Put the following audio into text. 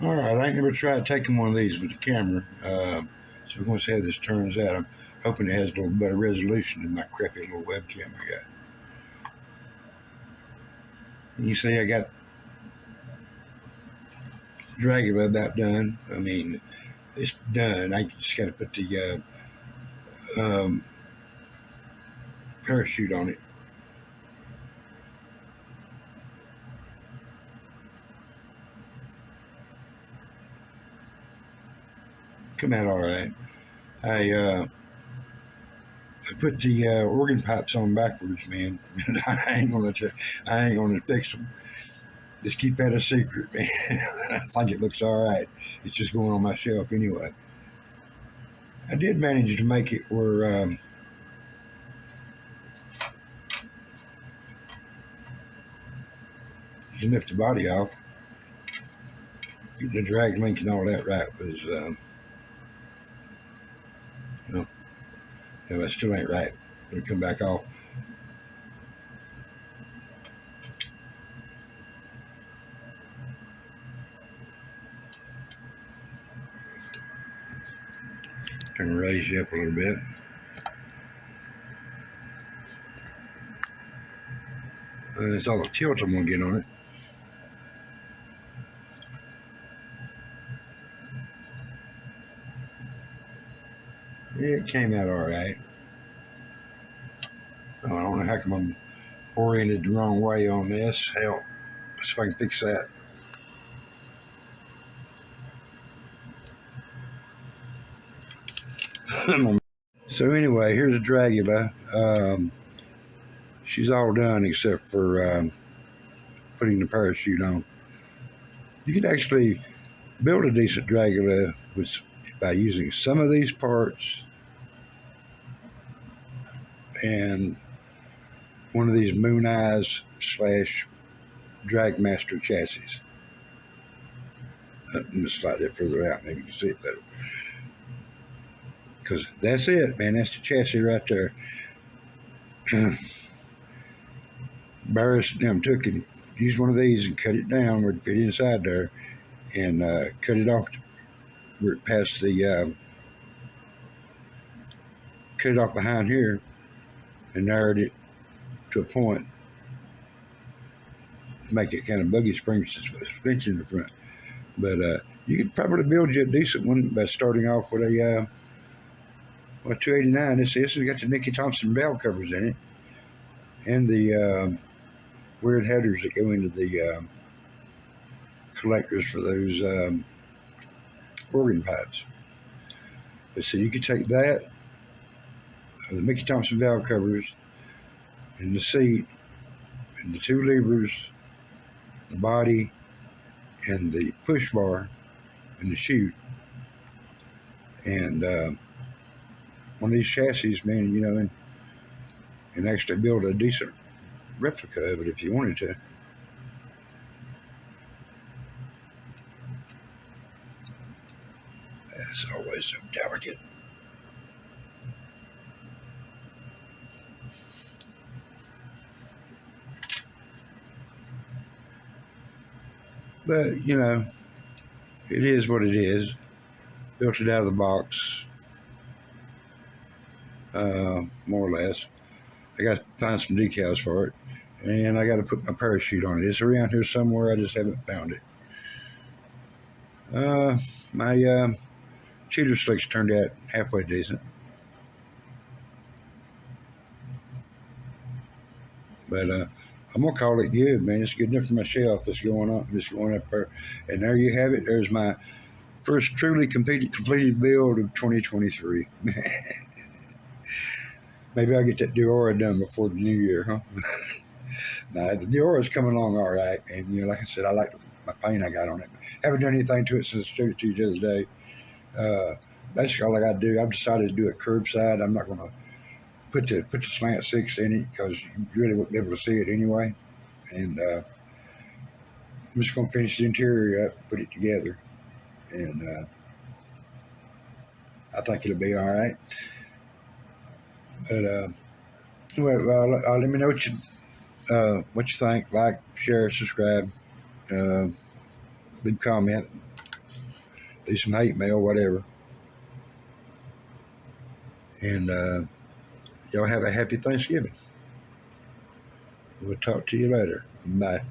All right, I ain't never tried taking one of these with the camera, so we're going to see how this turns out. I'm hoping it has a little better resolution than my crappy little webcam I got. And you see I got Dragula about done. I mean, it's done. I just got to put the parachute on it. Come out all right. I put the organ pipes on backwards, man. I ain't gonna let you. I ain't gonna fix them. Just keep that a secret, man. I think it looks all right. It's just going on my shelf anyway. I did manage to make it where you can lift the body off. Getting the drag link and all that right was, no, that still ain't right. It'll come back off. Can raise you up a little bit. That's all the tilt I'm gonna get on it. It came out all right. I don't know how come I'm oriented the wrong way on this. Hell, let's see if I can fix that. So anyway, here's a Dragula. She's all done except for putting the parachute on. You could actually build a decent Dragula by using some of these parts and one of these Moon Eyes / Dragmaster chassis. Let me slide that further out, maybe you can see it better. Because that's it, man. That's the chassis right there. Barris took and used one of these and cut it down where it fit inside there, and cut it off where it passed the cut it off behind here and narrowed it to a point to make it kind of buggy spring suspension in the front. But you could probably build you a decent one by starting off with a 289. This has got the Nicky Thompson valve covers in it, and the weird headers that go into the collectors for those organ pipes. But so you could take that, the Mickey Thompson valve covers, and the seat, and the two levers, the body, and the push bar, and the chute, and one of these chassis, man, and actually build a decent replica of it if you wanted to. That's always so delicate. But, it is what it is. Built it out of the box, more or less. I got to find some decals for it, and I got to put my parachute on it. It's around here somewhere. I just haven't found it. My cheater slicks turned out halfway decent, but I'm gonna call it good, man. It's good enough for my shelf. It's going up, just going up there, and there you have it. There's my first truly completed build of 2023. Maybe I'll get that Diora done before the new year, huh? Nah, the Diora's coming along all right, and like I said, I like my paint I got on it. Haven't done anything to it since I showed it to you the other day. Basically, all I got to do, I've decided to do it curbside. I'm not going to put the slant six in it because you really wouldn't be able to see it anyway. And I'm just going to finish the interior up, put it together, and I think it'll be all right. But let me know what you think. Like, share, subscribe, leave a comment. do some hate mail, whatever. And y'all have a happy Thanksgiving. We'll talk to you later. Bye.